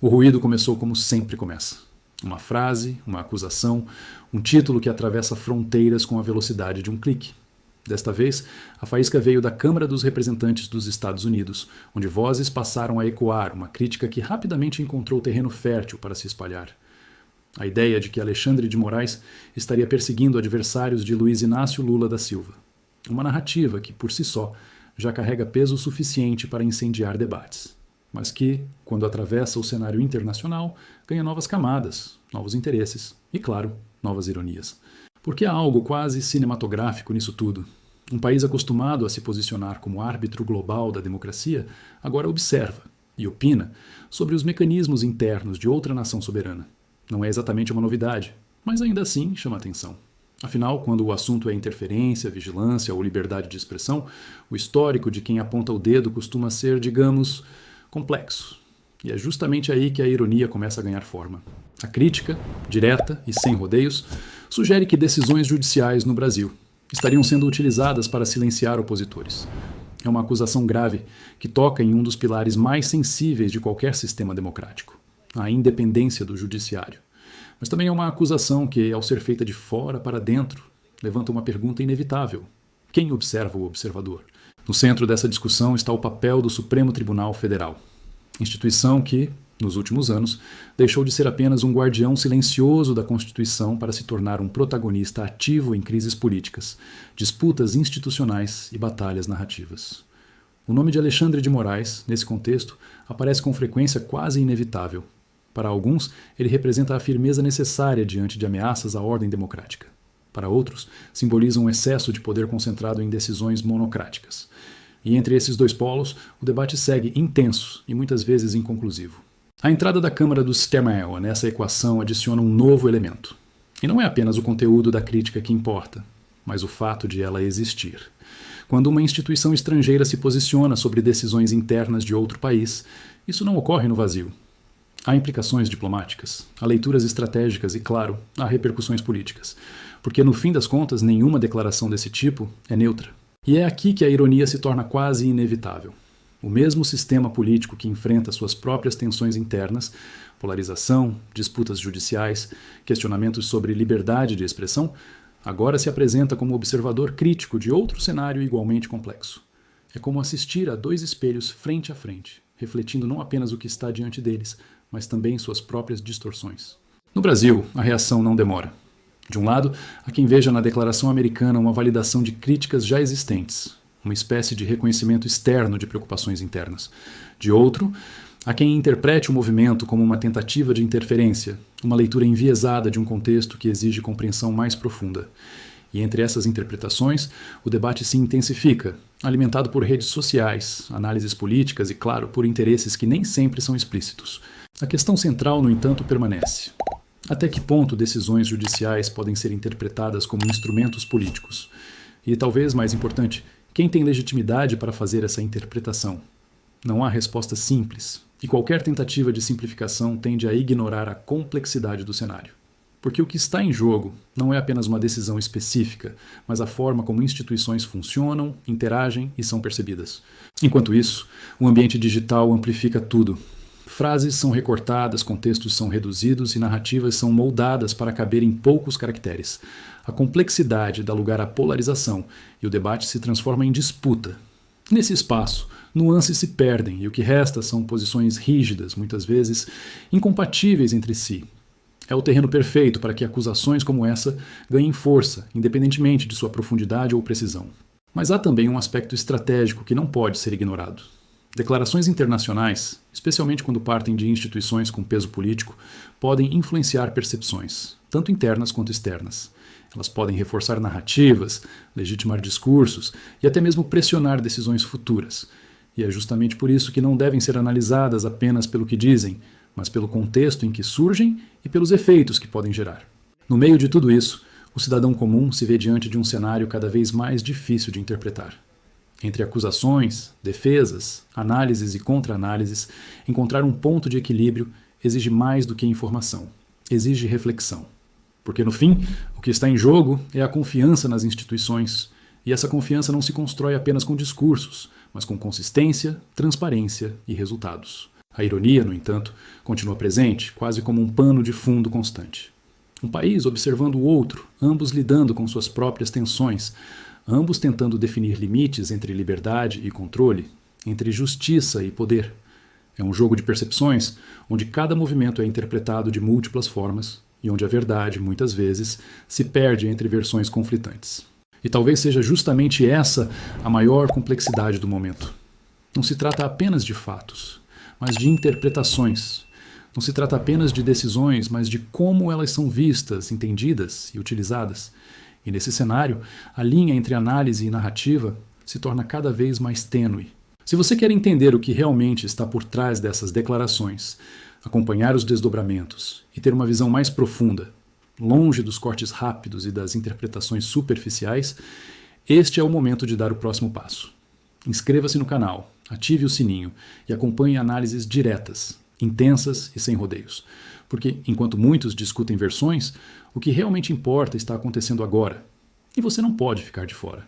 O ruído começou como sempre começa. Uma frase, uma acusação, um título que atravessa fronteiras com a velocidade de um clique. Desta vez, a faísca veio da Câmara dos Representantes dos Estados Unidos, onde vozes passaram a ecoar uma crítica que rapidamente encontrou terreno fértil para se espalhar. A ideia de que Alexandre de Moraes estaria perseguindo adversários de Luiz Inácio Lula da Silva. Uma narrativa que, por si só, já carrega peso suficiente para incendiar debates, mas que, quando atravessa o cenário internacional, ganha novas camadas, novos interesses e, claro, novas ironias. Porque há algo quase cinematográfico nisso tudo. Um país acostumado a se posicionar como árbitro global da democracia, agora observa e opina sobre os mecanismos internos de outra nação soberana. Não é exatamente uma novidade, mas ainda assim chama atenção. Afinal, quando o assunto é interferência, vigilância ou liberdade de expressão, o histórico de quem aponta o dedo costuma ser, digamos, complexo. E é justamente aí que a ironia começa a ganhar forma. A crítica, direta e sem rodeios, sugere que decisões judiciais no Brasil estariam sendo utilizadas para silenciar opositores. É uma acusação grave que toca em um dos pilares mais sensíveis de qualquer sistema democrático, a independência do judiciário. Mas também é uma acusação que, ao ser feita de fora para dentro, levanta uma pergunta inevitável. Quem observa o observador? No centro dessa discussão está o papel do Supremo Tribunal Federal, instituição que, nos últimos anos, deixou de ser apenas um guardião silencioso da Constituição para se tornar um protagonista ativo em crises políticas, disputas institucionais e batalhas narrativas. O nome de Alexandre de Moraes, nesse contexto, aparece com frequência quase inevitável. Para alguns, ele representa a firmeza necessária diante de ameaças à ordem democrática. Para outros, simboliza um excesso de poder concentrado em decisões monocráticas. E entre esses dois polos, o debate segue intenso e muitas vezes inconclusivo. A entrada da Câmara dos Stemmel nessa equação adiciona um novo elemento. E não é apenas o conteúdo da crítica que importa, mas o fato de ela existir. Quando uma instituição estrangeira se posiciona sobre decisões internas de outro país, isso não ocorre no vazio. Há implicações diplomáticas, há leituras estratégicas e, claro, há repercussões políticas. Porque, no fim das contas, nenhuma declaração desse tipo é neutra. E é aqui que a ironia se torna quase inevitável. O mesmo sistema político que enfrenta suas próprias tensões internas, polarização, disputas judiciais, questionamentos sobre liberdade de expressão, agora se apresenta como observador crítico de outro cenário igualmente complexo. É como assistir a dois espelhos frente a frente, refletindo não apenas o que está diante deles, mas também suas próprias distorções. No Brasil, a reação não demora. De um lado, há quem veja na declaração americana uma validação de críticas já existentes, uma espécie de reconhecimento externo de preocupações internas. De outro, há quem interprete o movimento como uma tentativa de interferência, uma leitura enviesada de um contexto que exige compreensão mais profunda. E entre essas interpretações, o debate se intensifica, alimentado por redes sociais, análises políticas e, claro, por interesses que nem sempre são explícitos. A questão central, no entanto, permanece. Até que ponto decisões judiciais podem ser interpretadas como instrumentos políticos? E, talvez mais importante, quem tem legitimidade para fazer essa interpretação? Não há resposta simples, e qualquer tentativa de simplificação tende a ignorar a complexidade do cenário. Porque o que está em jogo não é apenas uma decisão específica, mas a forma como instituições funcionam, interagem e são percebidas. Enquanto isso, o ambiente digital amplifica tudo. Frases são recortadas, contextos são reduzidos e narrativas são moldadas para caber em poucos caracteres. A complexidade dá lugar à polarização e o debate se transforma em disputa. Nesse espaço, nuances se perdem e o que resta são posições rígidas, muitas vezes incompatíveis entre si. É o terreno perfeito para que acusações como essa ganhem força, independentemente de sua profundidade ou precisão. Mas há também um aspecto estratégico que não pode ser ignorado. Declarações internacionais, especialmente quando partem de instituições com peso político, podem influenciar percepções, tanto internas quanto externas. Elas podem reforçar narrativas, legitimar discursos e até mesmo pressionar decisões futuras. E é justamente por isso que não devem ser analisadas apenas pelo que dizem, mas pelo contexto em que surgem e pelos efeitos que podem gerar. No meio de tudo isso, o cidadão comum se vê diante de um cenário cada vez mais difícil de interpretar. Entre acusações, defesas, análises e contra-análises, encontrar um ponto de equilíbrio exige mais do que informação, exige reflexão. Porque, no fim, o que está em jogo é a confiança nas instituições, e essa confiança não se constrói apenas com discursos, mas com consistência, transparência e resultados. A ironia, no entanto, continua presente, quase como um pano de fundo constante. Um país observando o outro, ambos lidando com suas próprias tensões, ambos tentando definir limites entre liberdade e controle, entre justiça e poder. É um jogo de percepções onde cada movimento é interpretado de múltiplas formas e onde a verdade, muitas vezes, se perde entre versões conflitantes. E talvez seja justamente essa a maior complexidade do momento. Não se trata apenas de fatos, mas de interpretações. Não se trata apenas de decisões, mas de como elas são vistas, entendidas e utilizadas. E nesse cenário, a linha entre análise e narrativa se torna cada vez mais tênue. Se você quer entender o que realmente está por trás dessas declarações, acompanhar os desdobramentos e ter uma visão mais profunda, longe dos cortes rápidos e das interpretações superficiais, este é o momento de dar o próximo passo. Inscreva-se no canal, ative o sininho e acompanhe análises diretas, intensas e sem rodeios. Porque, enquanto muitos discutem versões, o que realmente importa está acontecendo agora. E você não pode ficar de fora.